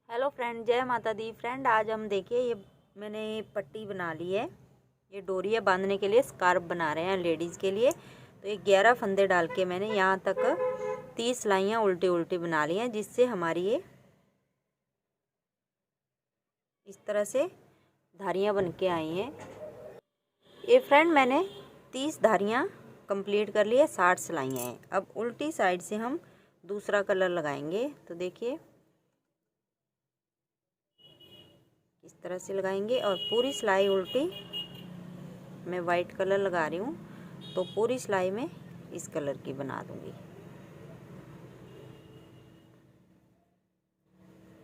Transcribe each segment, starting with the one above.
Hello friend, जय माता दी। Friend, आज हम देखिए ये मैंने पट्टी बना ली है। ये डोरी है बांधने के लिए, स्कार्फ बना रहे हैं लेडीज़ के लिए। तो ये 11 फंदे डाल के मैंने यहाँ तक 30 सिलाइयाँ उल्टी उल्टी बना ली हैं, जिससे हमारी ये इस तरह से धारियाँ बन के आई हैं। ये फ्रेंड मैंने 30 धारियाँ कंप्लीट कर ली है, 60 सिलाइयाँ हैं। अब उल्टी साइड से हम दूसरा कलर लगाएंगे। तो देखिए इस तरह से लगाएंगे और पूरी सिलाई उल्टी मैं वाइट कलर लगा रही हूँ, तो पूरी सिलाई में इस कलर की बना दूंगी।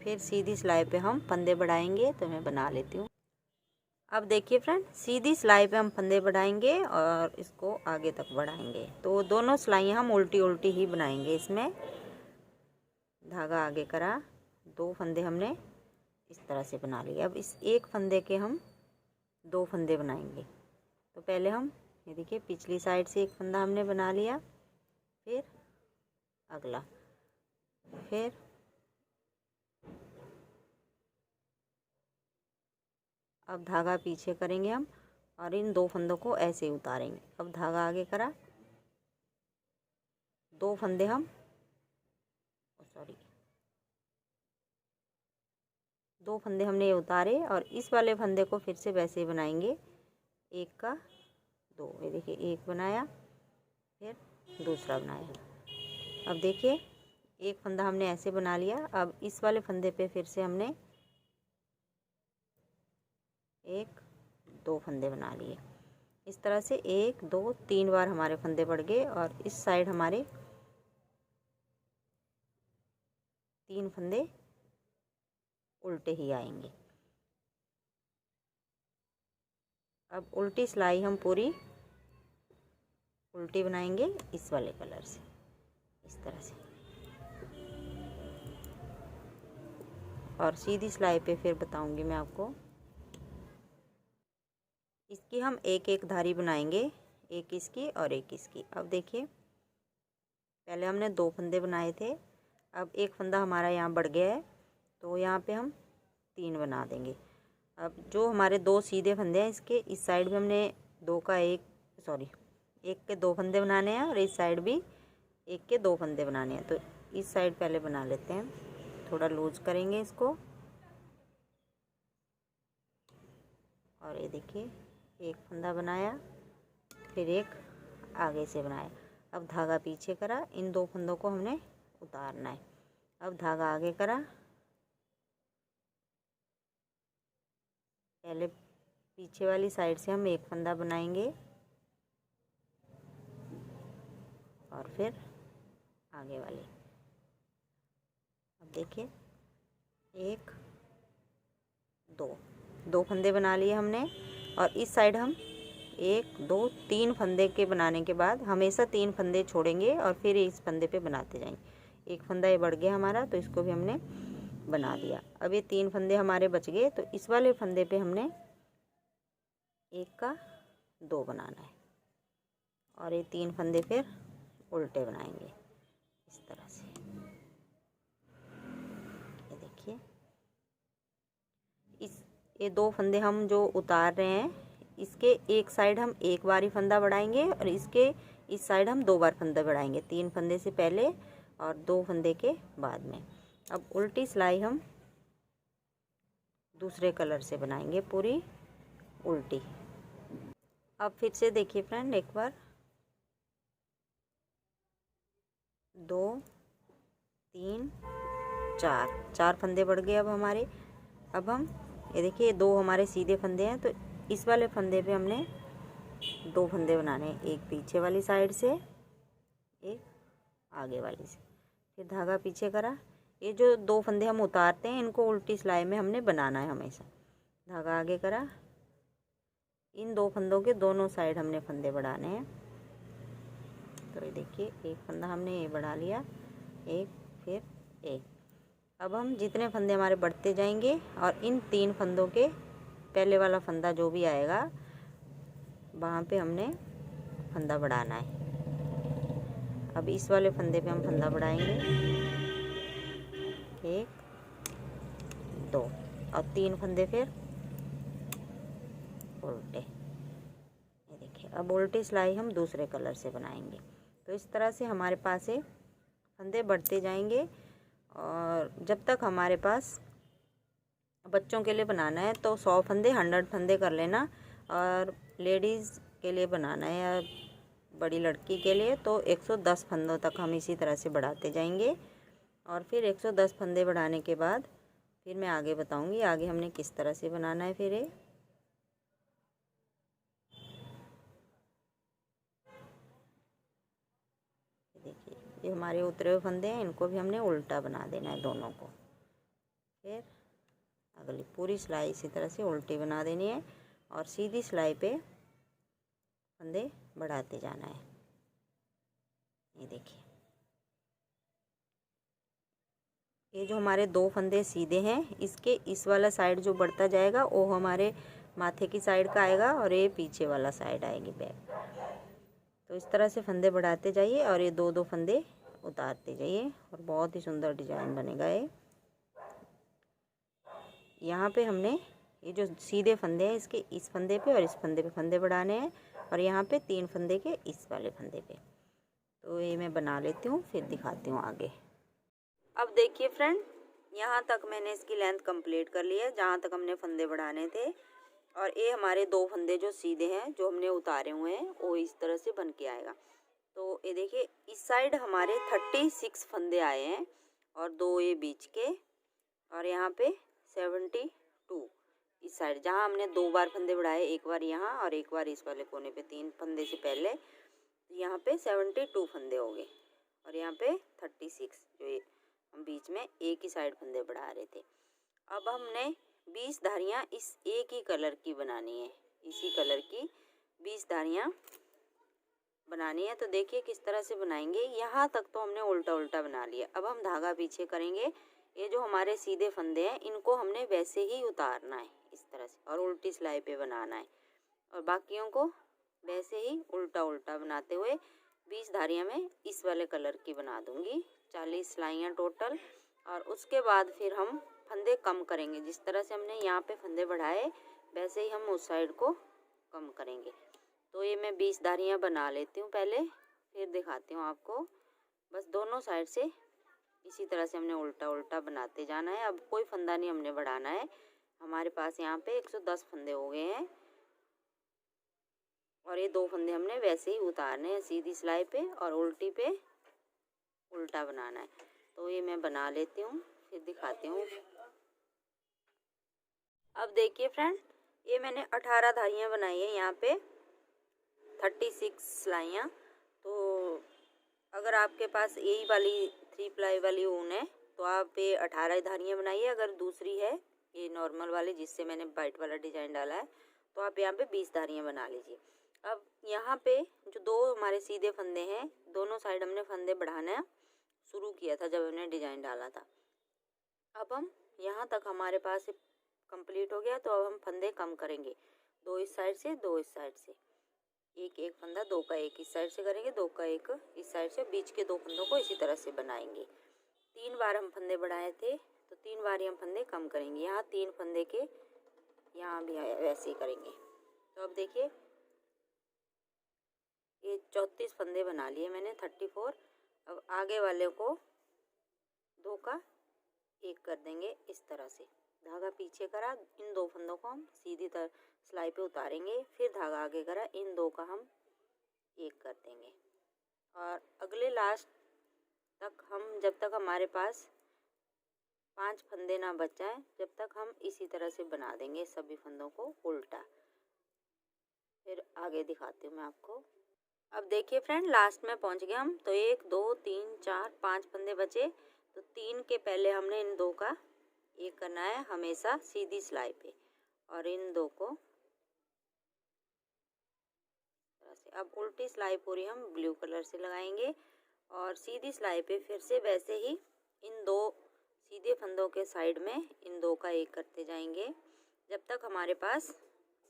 फिर सीधी सिलाई पे हम फंदे बढ़ाएंगे। तो मैं बना लेती हूँ। अब देखिए फ्रेंड, सीधी सिलाई पे हम फंदे बढ़ाएंगे और इसको आगे तक बढ़ाएंगे। तो दोनों सिलाइयाँ हम उल्टी उल्टी ही बनाएंगे। इसमें धागा आगे करा, 2 फंदे हमने इस तरह से बना लिए। अब इस एक फंदे के हम 2 फंदे बनाएंगे। तो पहले हम ये देखिए पिछली साइड से एक फंदा हमने बना लिया, फिर अगला, फिर अब धागा पीछे करेंगे हम और इन 2 फंदों को ऐसे उतारेंगे। अब धागा आगे करा, 2 फंदे हम 2 फंदे हमने ये उतारे और इस वाले फंदे को फिर से वैसे ही बनाएंगे। एक का 2, ये देखिए एक बनाया, फिर दूसरा बनाया। अब देखिए एक फंदा हमने ऐसे बना लिया। अब इस वाले फंदे पे फिर से हमने 1 2 फंदे बना लिए। इस तरह से 1 2 3 बार हमारे फंदे बढ़ गए और इस साइड हमारे 3 फंदे उल्टे ही आएंगे। अब उल्टी सिलाई हम पूरी उल्टी बनाएंगे इस वाले कलर से, इस तरह से। और सीधी सिलाई पे फिर बताऊंगी मैं आपको। इसकी हम एक एक धारी बनाएंगे, एक इसकी और एक इसकी। अब देखिए पहले हमने 2 फंदे बनाए थे, अब एक फंदा हमारा यहाँ बढ़ गया है, तो यहाँ पे हम 3 बना देंगे। अब जो हमारे 2 सीधे फंदे हैं, इसके इस साइड भी हमने 2 का 1 के 2 फंदे बनाने हैं और इस साइड भी 1 के 2 फंदे बनाने हैं। तो इस साइड पहले बना लेते हैं, थोड़ा लूज करेंगे इसको। और ये देखिए एक फंदा बनाया, फिर एक आगे से बनाया। अब धागा पीछे करा, इन 2 फंदों को हमने उतारना है। अब धागा आगे करा, पहले पीछे वाली साइड से हम एक फंदा बनाएंगे और फिर आगे वाले। अब देखिए 1 2 फंदे बना लिए हमने और इस साइड हम 1 2 3 फंदे के बनाने के बाद हमेशा 3 फंदे छोड़ेंगे और फिर इस फंदे पे बनाते जाएंगे। एक फंदा ये बढ़ गया हमारा, तो इसको भी हमने बना दिया। अब ये 3 फंदे हमारे बच गए, तो इस वाले फंदे पे हमने 1 का 2 बनाना है और ये 3 फंदे फिर उल्टे बनाएंगे इस तरह से। ये देखिए ये 2 फंदे हम जो उतार रहे हैं, इसके एक साइड हम एक बार ही फंदा बढ़ाएंगे और इसके इस साइड हम 2 बार फंदा बढ़ाएंगे, 3 फंदे से पहले और 2 फंदे के बाद में। अब उल्टी सिलाई हम दूसरे कलर से बनाएंगे, पूरी उल्टी। अब फिर से देखिए फ्रेंड, एक बार 2 3 4 फंदे बढ़ गए अब हमारे। अब हम ये देखिए 2 हमारे सीधे फंदे हैं, तो इस वाले फंदे पे हमने 2 फंदे बनाने हैं, एक पीछे वाली साइड से, एक आगे वाली से। फिर धागा पीछे करा, ये जो 2 फंदे हम उतारते हैं इनको उल्टी सिलाई में हमने बनाना है हमेशा। धागा आगे करा, इन 2 फंदों के दोनों साइड हमने फंदे बढ़ाने हैं। तो ये देखिए एक फंदा हमने ये बढ़ा लिया, एक फिर एक। अब हम जितने फंदे हमारे बढ़ते जाएंगे और इन 3 फंदों के पहले वाला फंदा जो भी आएगा वहाँ पे हमने फंदा बढ़ाना है। अब इस वाले फंदे पे हम फंदा बढ़ाएंगे, 1 2 और 3 फंदे फिर उल्टे। ये देखिए, अब उल्टी सिलाई हम दूसरे कलर से बनाएंगे। तो इस तरह से हमारे पास से फंदे बढ़ते जाएंगे और जब तक हमारे पास, बच्चों के लिए बनाना है तो 100 फंदे 100 फंदे कर लेना, और लेडीज़ के लिए बनाना है या बड़ी लड़की के लिए तो 110 फंदों तक हम इसी तरह से बढ़ाते जाएंगे। और फिर 110 फंदे बढ़ाने के बाद फिर मैं आगे बताऊंगी आगे हमने किस तरह से बनाना है। फिर ये देखिए, ये हमारे उतरे हुए फंदे हैं, इनको भी हमने उल्टा बना देना है दोनों को। फिर अगली पूरी सिलाई इसी तरह से उल्टी बना देनी है और सीधी सिलाई पे फंदे बढ़ाते जाना है। ये देखिए, ये जो हमारे 2 फंदे सीधे हैं, इसके इस वाला साइड जो बढ़ता जाएगा वो हमारे माथे की साइड का आएगा और ये पीछे वाला साइड आएगी बैक। तो इस तरह से फंदे बढ़ाते जाइए और ये 2-2 फंदे उतारते जाइए और बहुत ही सुंदर डिजाइन बनेगा ये। यहाँ पे हमने ये जो सीधे फंदे हैं इसके इस फंदे पे और इस फंदे पे फंदे बढ़ाने हैं और यहाँ पे 3 फंदे के इस वाले फंदे पे। तो ये मैं बना लेती हूँ फिर दिखाती हूँ आगे। अब देखिए फ्रेंड, यहाँ तक मैंने इसकी लेंथ कंप्लीट कर ली है जहाँ तक हमने फंदे बढ़ाने थे। और ये हमारे 2 फंदे जो सीधे हैं जो हमने उतारे हुए हैं वो इस तरह से बन के आएगा। तो ये देखिए, इस साइड हमारे 36 फंदे आए हैं और 2 ये बीच के, और यहाँ पे 72 इस साइड जहाँ हमने 2 बार फंदे बढ़ाए, एक बार यहाँ और एक बार इस वाले कोने पे 3 फंदे से पहले। यहाँ पे 72 फंदे हो गए और यहाँ पे 36 जो ये हम बीच में एक ही साइड फंदे बढ़ा रहे थे। अब हमने 20 धारियाँ इस एक ही कलर की बनानी है, इसी कलर की 20 धारियाँ बनानी है। तो देखिए किस तरह से बनाएंगे। यहाँ तक तो हमने उल्टा उल्टा बना लिया, अब हम धागा पीछे करेंगे। ये जो हमारे सीधे फंदे हैं इनको हमने वैसे ही उतारना है इस तरह से और उल्टी सिलाई पे बनाना है, और बाकियों को वैसे ही उल्टा उल्टा बनाते हुए 20 धारियाँ मैं इस वाले कलर की बना दूंगी, 40 सिलाइयाँ टोटल। और उसके बाद फिर हम फंदे कम करेंगे, जिस तरह से हमने यहाँ पे फंदे बढ़ाए वैसे ही हम उस साइड को कम करेंगे। तो ये मैं 20 धारियाँ बना लेती हूँ पहले, फिर दिखाती हूँ आपको। बस दोनों साइड से इसी तरह से हमने उल्टा उल्टा बनाते जाना है। अब कोई फंदा नहीं हमने बढ़ाना है। हमारे पास यहाँ पे 110 फंदे हो गए हैं और ये 2 फंदे हमने वैसे ही उतारने हैं सीधी सिलाई पे और उल्टी पे उल्टा बनाना है। तो ये मैं बना लेती हूँ फिर दिखाती हूँ। अब देखिए फ्रेंड, ये मैंने 18 धारियाँ बनाई है, यहाँ पे 36 सिलाइयाँ। तो अगर आपके पास यही वाली 3 प्लाई वाली ऊन है तो आप ये 18 धारियाँ बनाइए। अगर दूसरी है ये नॉर्मल वाली जिससे मैंने वाइट वाला डिजाइन डाला है तो आप यहाँ पे 20 धारियाँ बना लीजिए। अब यहाँ पे जो 2 हमारे सीधे फंदे हैं, दोनों साइड हमने फंदे बढ़ाना शुरू किया था जब हमने डिजाइन डाला था। अब हम यहाँ तक हमारे पास कंप्लीट हो गया, तो अब हम फंदे कम करेंगे, 2 इस साइड से 2 इस साइड से, एक एक फंदा 2 का एक इस साइड से करेंगे, 2 का एक इस साइड से, बीच के 2 फंदों को इसी तरह से बनाएंगे। 3 बार हम फंदे बढ़ाए थे तो 3 बार ही हम फंदे कम करेंगे। यहाँ 3 फंदे के यहाँ भी वैसे ही करेंगे। तो अब देखिए ये 34 फंदे बना लिए मैंने, 34। अब आगे वाले को 2 का एक कर देंगे इस तरह से, धागा पीछे करा, इन 2 फंदों को हम सीधी तरह सिलाई पे उतारेंगे, फिर धागा आगे करा, इन 2 का हम एक कर देंगे। और अगले लास्ट तक हम, जब तक हमारे पास 5 फंदे ना बच जाए, जब तक हम इसी तरह से बना देंगे सभी फंदों को उल्टा। फिर आगे दिखाती हूँ मैं आपको। अब देखिए फ्रेंड, लास्ट में पहुँच गए हम। तो 1 2 3 4 5 फंदे बचे, तो 3 के पहले हमने इन 2 का एक करना है हमेशा सीधी सिलाई पे, और इन 2 को से। अब उल्टी सिलाई पूरी हम ब्लू कलर से लगाएंगे और सीधी सिलाई पे फिर से वैसे ही इन 2 सीधे फंदों के साइड में इन 2 का एक करते जाएंगे जब तक हमारे पास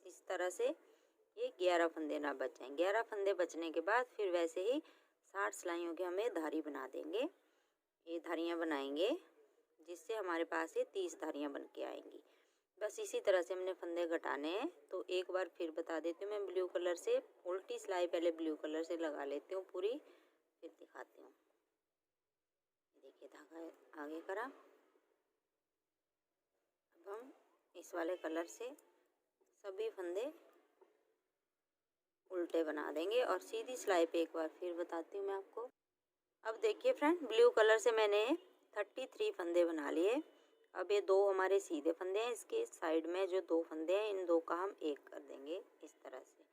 इस तरह से ये 11 फंदे ना बच जाएं। 11 फंदे बचने के बाद फिर वैसे ही 60 सिलाइयों के हमें धारी बना देंगे। ये धारियाँ बनाएंगे जिससे हमारे पास ये 30 धारियाँ बन के आएंगी। बस इसी तरह से हमने फंदे घटाने हैं। तो एक बार फिर बता देती हूँ, मैं ब्लू कलर से उल्टी सिलाई पहले ब्लू कलर से लगा लेती हूँ पूरी, फिर दिखाती हूँ। देखिए धागा आगे करा, अब हम इस वाले कलर से सभी फंदे उल्टे बना देंगे और सीधी सिलाई पे एक बार फिर बताती हूँ मैं आपको। अब देखिए फ्रेंड, ब्लू कलर से मैंने 33 फंदे बना लिए। अब ये 2 हमारे सीधे फंदे हैं, इसके साइड में जो 2 फंदे हैं इन 2 का हम एक कर देंगे इस तरह से।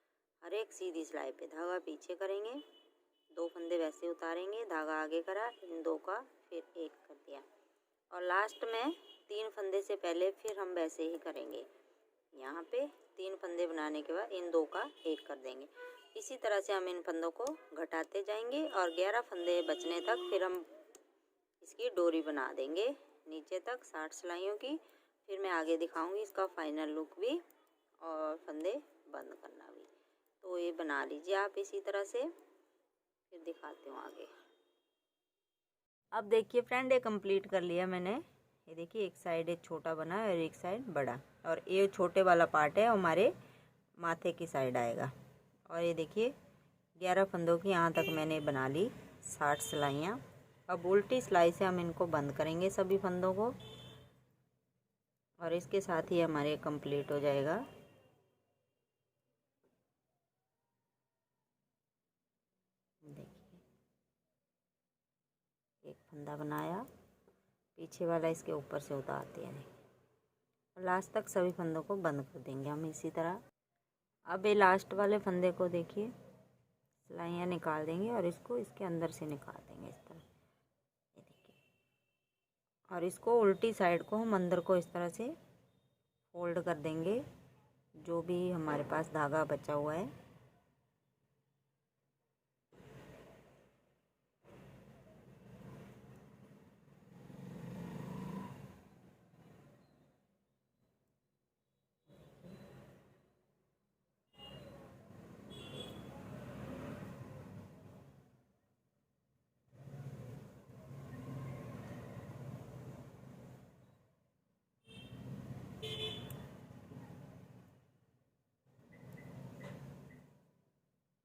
हर एक सीधी सिलाई पे धागा पीछे करेंगे, 2 फंदे वैसे उतारेंगे, धागा आगे करा, इन 2 का फिर एक कर दिया और लास्ट में 3 फंदे से पहले फिर हम वैसे ही करेंगे। यहाँ पे 3 फंदे बनाने के बाद इन 2 का एक कर देंगे। इसी तरह से हम इन फंदों को घटाते जाएंगे और 11 फंदे बचने तक फिर हम इसकी डोरी बना देंगे नीचे तक 60 सिलाइयों की। फिर मैं आगे दिखाऊंगी इसका फाइनल लुक भी और फंदे बंद करना भी। तो ये बना लीजिए आप इसी तरह से, फिर दिखाती हूँ आगे। अब देखिए फ्रेंड, ये कंप्लीट कर लिया मैंने। ये देखिए एक साइड एक छोटा बना है और एक साइड बड़ा, और ये छोटे वाला पार्ट है हमारे माथे की साइड आएगा। और ये देखिए 11 फंदों की यहाँ तक मैंने बना ली 60 सिलाइयाँ। अब उल्टी सिलाई से हम इनको बंद करेंगे सभी फंदों को और इसके साथ ही हमारे कंप्लीट हो जाएगा। देखिए एक फंदा बनाया, पीछे वाला इसके ऊपर से उतारते हैं और लास्ट तक सभी फंदों को बंद कर देंगे हम इसी तरह। अब ये लास्ट वाले फंदे को देखिए सिलाइयाँ निकाल देंगे और इसको इसके अंदर से निकाल देंगे इस तरह, ये देखिए। और इसको उल्टी साइड को हम अंदर को इस तरह से फोल्ड कर देंगे, जो भी हमारे पास धागा बचा हुआ है।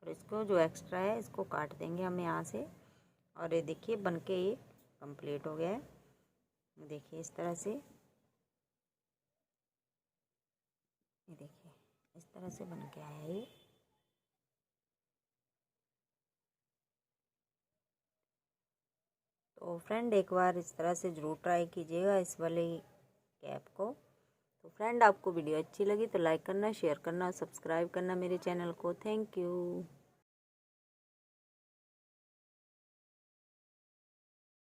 और इसको जो एक्स्ट्रा है इसको काट देंगे हम यहाँ से। और ये देखिए बन के ये कंप्लीट हो गया है। देखिए इस तरह से, ये देखिए इस तरह से बन के आया ये। तो फ्रेंड एक बार इस तरह से ज़रूर ट्राई कीजिएगा इस वाले कैप को। तो फ्रेंड आपको वीडियो अच्छी लगी तो लाइक करना, शेयर करना, सब्सक्राइब करना मेरे चैनल को। Thank you.